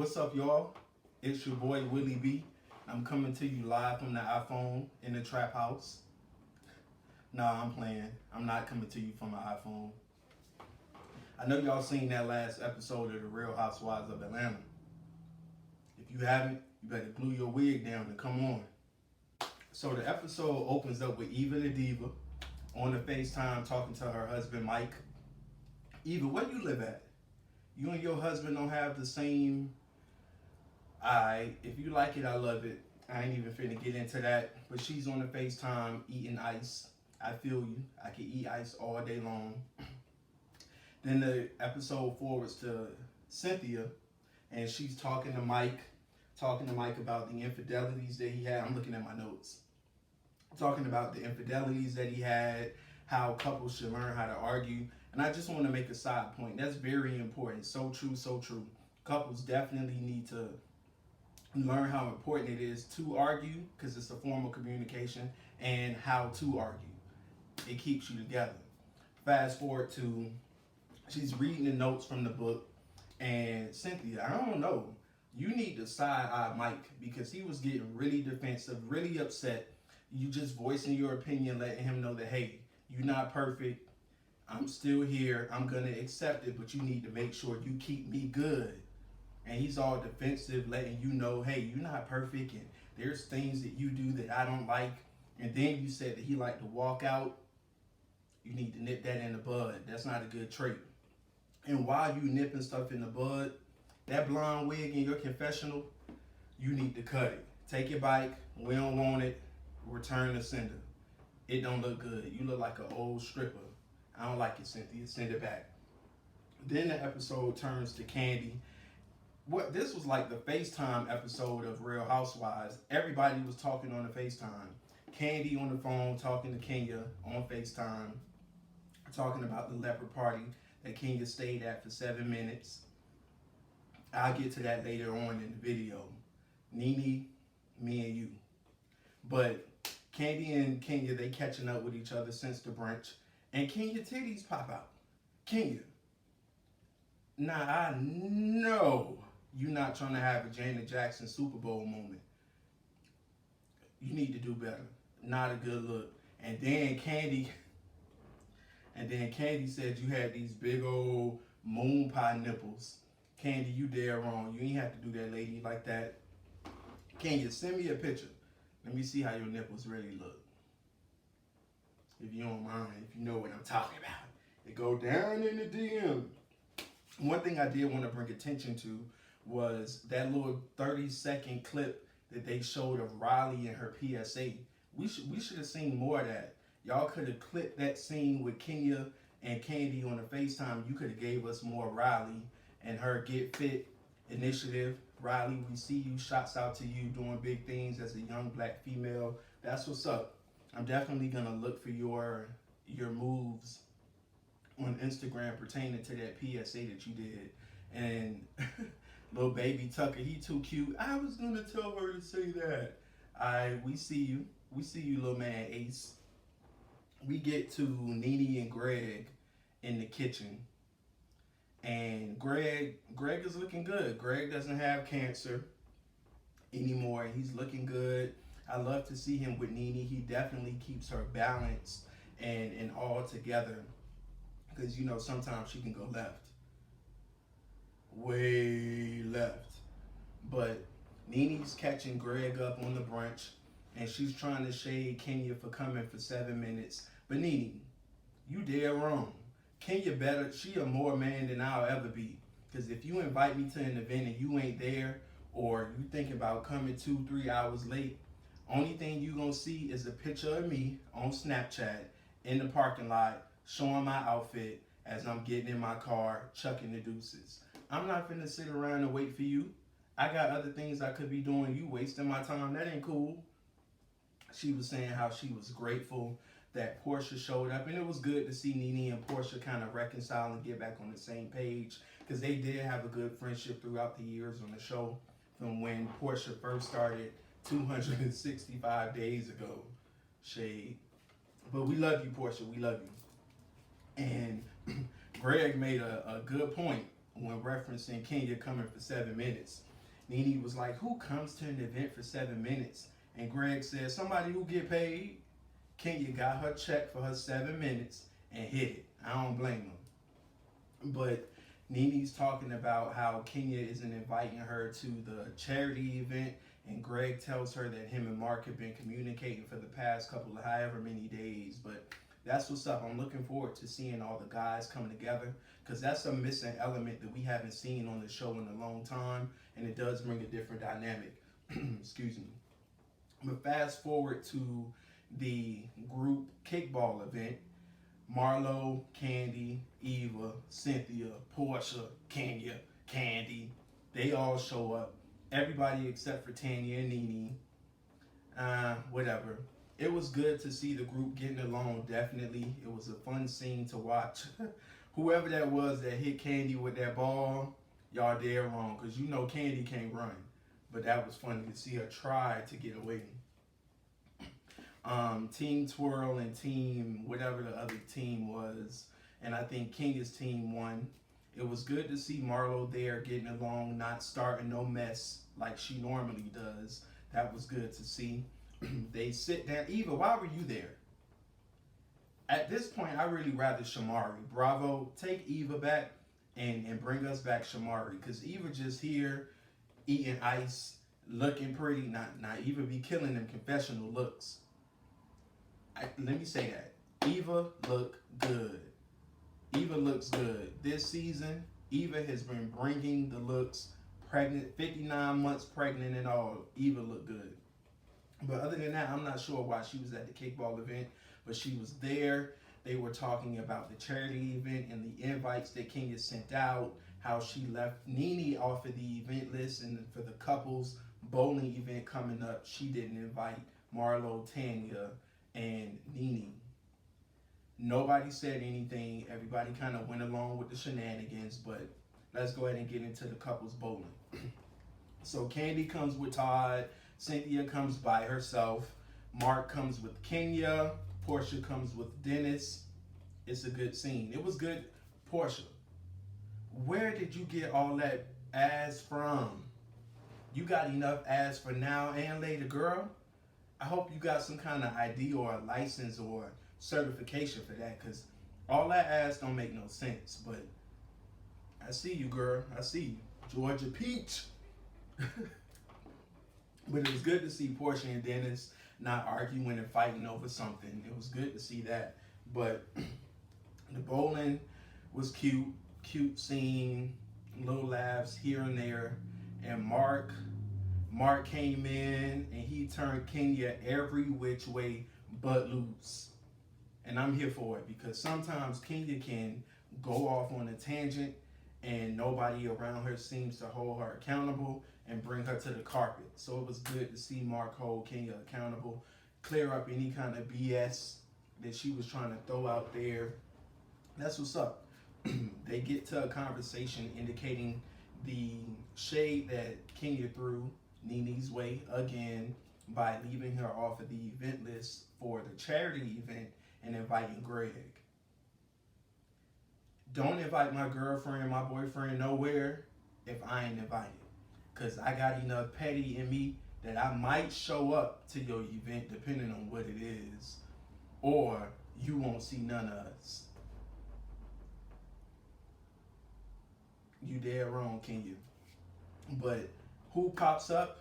What's up, y'all? It's your boy Willie B. I'm coming to you live from the iPhone in the trap house. Nah, I'm playing. I'm not coming to you from my iPhone. I know y'all seen that last episode of The Real Housewives of Atlanta. If you haven't, you better glue your wig down and come on. So the episode opens up with Eva the Diva on the FaceTime talking to her husband Mike. Eva, where you live at? You and your husband don't have the same. If you like it, I love it. I ain't even finna get into that. But she's on the FaceTime eating ice. I feel you. I can eat ice all day long. Then the episode forwards to Cynthia, and she's talking to Mike about the infidelities that he had. I'm looking at my notes. Talking about the infidelities that he had, how couples should learn how to argue. And I just want to make a side point. That's very important. So true, so true. Couples definitely need to learn how important it is to argue, because it's a form of communication, and how to argue. It keeps you together. Fast forward to, she's reading the notes from the book, and Cynthia, I don't know, you need to side eye Mike, because he was getting really defensive, really upset. You just voicing your opinion, letting him know that, hey, you're not perfect. I'm still here. I'm going to accept it, but you need to make sure you keep me good. And he's all defensive, letting you know, hey, you're not perfect, and there's things that you do that I don't like. And then you said that he liked to walk out. You need to nip that in the bud. That's not a good trait. And while you nipping stuff in the bud, that blonde wig in your confessional, you need to cut it. Take your bike. We don't want it. Return the sender. It don't look good. You look like an old stripper. I don't like it, Cynthia. Send it back. Then the episode turns to Candy. This was like the FaceTime episode of Real Housewives. Everybody was talking on the FaceTime. Candy on the phone talking to Kenya on FaceTime, talking about the leopard party that Kenya stayed at for 7 minutes. I'll get to that later on in the video. Nene, me and you. But Candy and Kenya, they catching up with each other since the brunch. And Kenya titties pop out. Kenya. Now I know you're not trying to have a Janet Jackson Super Bowl moment. You need to do better. Not a good look. And then Candy said you had these big old moon pie nipples. Candy, you dead wrong. You ain't have to do that, lady, like that. Kenya, send me a picture. Let me see how your nipples really look. If you don't mind, if you know what I'm talking about. It go down in the DM. One thing I did want to bring attention to was that little 30-second clip that they showed of Riley and her PSA. We should have seen more of that. Y'all could have clipped that scene with Kenya and Candy on the FaceTime. You could have gave us more Riley and her Get Fit initiative. Riley, we see you. Shots out to you doing big things as a young black female. That's what's up. I'm definitely going to look for your moves on Instagram pertaining to that PSA that you did. And little baby Tucker, he too cute. I was going to tell her to say that. We see you. We see you, little man Ace. We get to Nene and Greg in the kitchen. And Greg is looking good. Greg doesn't have cancer anymore. He's looking good. I love to see him with Nene. He definitely keeps her balanced and all together. Because, you know, sometimes she can go left. Way left. But Nene's catching Greg up on the brunch. And she's trying to shade Kenya for coming for 7 minutes. But Nene, you dead wrong. Kenya better, she a more man than I'll ever be. Because if you invite me to an event and you ain't there, or you thinking about coming 2-3 hours late, only thing you gonna see is a picture of me on Snapchat in the parking lot showing my outfit as I'm getting in my car, chucking the deuces. I'm not finna sit around and wait for you. I got other things I could be doing. You wasting my time. That ain't cool. She was saying how she was grateful that Portia showed up, and it was good to see Nene and Portia kind of reconcile and get back on the same page, because they did have a good friendship throughout the years on the show, from when Portia first started 265 days ago. Shade. But we love you, Portia. We love you. And Greg made a good point when referencing Kenya coming for 7 minutes. Nene was like, "Who comes to an event for 7 minutes?" And Greg said, "Somebody who get paid." Kenya got her check for her 7 minutes and hit it. I don't blame them. But Nene's talking about how Kenya isn't inviting her to the charity event, and Greg tells her that him and Mark have been communicating for the past couple of however many days. But that's what's up. I'm looking forward to seeing all the guys come together because that's a missing element that we haven't seen on the show in a long time, and it does bring a different dynamic. Excuse me. But fast forward to the group kickball event. Marlo, Candy, Eva, Cynthia, Portia, Kenya, Candy, they all show up. Everybody except for Tanya and Nene. Whatever. It was good to see the group getting along, definitely. It was a fun scene to watch. Whoever that was that hit Candy with that ball, y'all dead wrong, because you know Candy can't run. But that was funny to see her try to get away. Team Twirl and Team whatever the other team was, and I think Kenya's team won. It was good to see Marlo there getting along, not starting no mess like she normally does. That was good to see. They sit down. Eva, why were you there? At this point, I really rather Shamari. Bravo, take Eva back and bring us back Shamari, because Eva just here eating ice, looking pretty. Not Eva be killing them confessional looks. Let me say that. Eva look good. Eva looks good. This season, Eva has been bringing the looks. Pregnant, 59 months pregnant and all. Eva looked good. But other than that, I'm not sure why she was at the kickball event, but she was there. They were talking about the charity event and the invites that Kenya sent out, how she left Nene off of the event list, and for the couples bowling event coming up, she didn't invite Marlo, Tanya, and Nene. Nobody said anything. Everybody kind of went along with the shenanigans, but let's go ahead and get into the couples bowling. So Candy comes with Todd, Cynthia comes by herself, Mark comes with Kenya, Portia comes with Dennis. It's a good scene. It was good. Portia, where did you get all that ass from? You got enough ass for now and later, girl. I hope you got some kind of ID or a license or certification for that, because all that ass don't make no sense. But I see you, girl. I see you. Georgia Peach. But it was good to see Portia and Dennis not arguing and fighting over something. It was good to see that. But the bowling was cute. Cute scene. Little laughs here and there. And Mark came in and he turned Kenya every which way but loose. And I'm here for it, because sometimes Kenya can go off on a tangent and nobody around her seems to hold her accountable and bring her to the carpet. So it was good to see Mark hold Kenya accountable, clear up any kind of BS that she was trying to throw out there. That's what's up. They get to a conversation indicating the shade that Kenya threw Nene's way again by leaving her off of the event list for the charity event and inviting Greg. Don't invite my girlfriend, my boyfriend nowhere if I ain't invited. Because I got enough petty in me that I might show up to your event depending on what it is. Or you won't see none of us. You dead wrong, Kenya. But who pops up?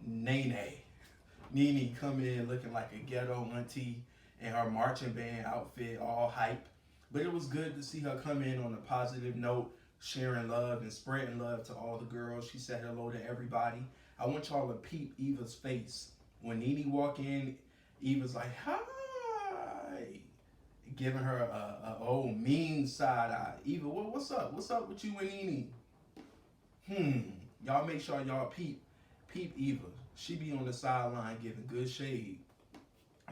Nene. Nene coming in looking like a ghetto auntie in her marching band outfit, all hype. But it was good to see her come in on a positive note, sharing love and spreading love to all the girls. She said hello to everybody. I want y'all to peep Eva's face. When Nene walked in, Eva's like, hi, giving her a old mean side eye. Eva, what's up? What's up with you and Nene? Y'all make sure y'all peep Eva. She be on the sideline giving good shade.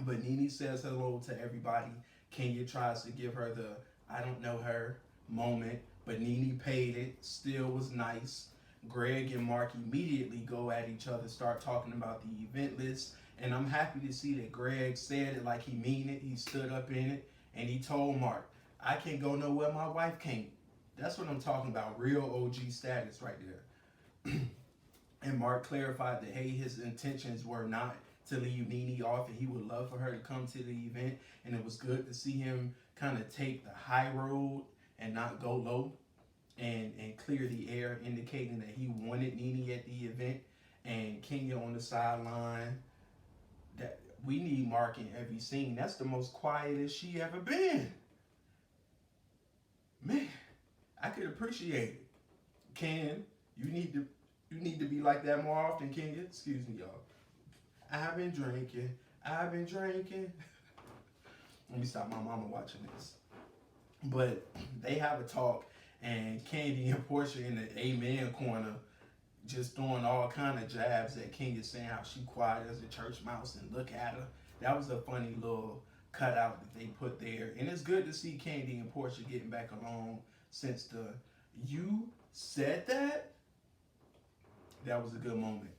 But Nene says hello to everybody. Kenya tries to give her the I don't know her moment, but Nene paid it. Still was nice. Greg and Mark immediately go at each other, start talking about the event list. And I'm happy to see that Greg said it like he mean it. He stood up in it and he told Mark, I can't go nowhere my wife can't. That's what I'm talking about. Real OG status right there. And Mark clarified that, hey, his intentions were not to leave Nene off, and he would love for her to come to the event. And it was good to see him kind of take the high road and not go low, and clear the air, indicating that he wanted Nene at the event. And Kenya on the sideline. That we need Mark in every scene. That's the most quietest she ever been. Man, I could appreciate it. Ken, you need to be like that more often, Kenya. Excuse me, y'all. I've been drinking. I've been drinking. Let me stop my mama watching this. But they have a talk, and Candy and Portia in the Amen corner just throwing all kind of jabs at Kenya, saying how she quiet as a church mouse and look at her. That was a funny little cutout that they put there. And it's good to see Candy and Portia getting back along since the you said that. That was a good moment.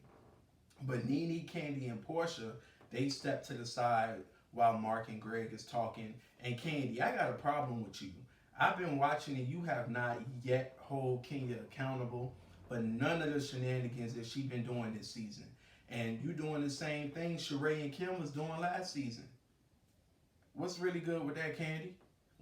But Nene, Candy, and Portia, they step to the side while Mark and Greg is talking. And Candy, I got a problem with you. I've been watching and you have not yet hold Kenya accountable for none of the shenanigans that she been doing this season. And you doing the same thing Sheree and Kim was doing last season. What's really good with that, Candy?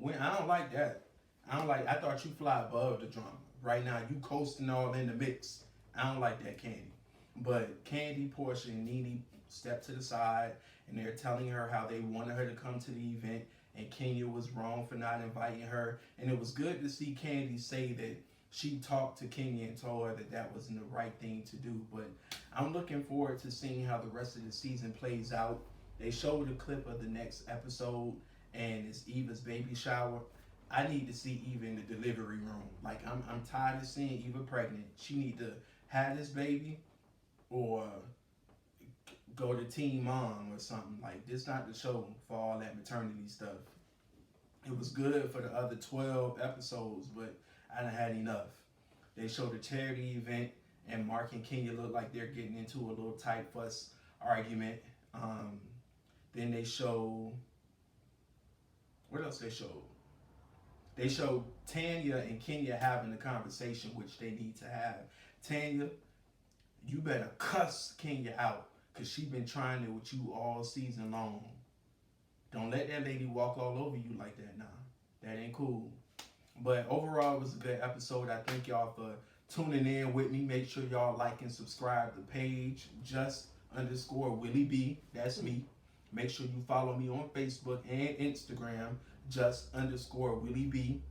I don't like that. I thought you fly above the drama. Right now, you coasting all in the mix. I don't like that, Candy. But Candy, Portia, and Nene step to the side, and they're telling her how they wanted her to come to the event, and Kenya was wrong for not inviting her. And it was good to see Candy say that she talked to Kenya and told her that that wasn't the right thing to do. But I'm looking forward to seeing how the rest of the season plays out. They showed a clip of the next episode, and it's Eva's baby shower. I need to see Eva in the delivery room. Like, I'm tired of seeing Eva pregnant. She need to have this baby or go to Teen Mom or something. Like, this not the show for all that maternity stuff. It was good for the other 12 episodes, but I done had enough. They showed a charity event, and Mark and Kenya look like they're getting into a little tight fuss argument. Then they show, what else they showed? They showed Tanya and Kenya having a conversation, which they need to have. Tanya, you better cuss Kenya out, because she been trying it with you all season long. Don't let that lady walk all over you like that now. That ain't cool. But overall, it was a good episode. I thank y'all for tuning in with me. Make sure y'all like and subscribe to the page, just_Willie B. That's me. Make sure you follow me on Facebook and Instagram, just_Willie B.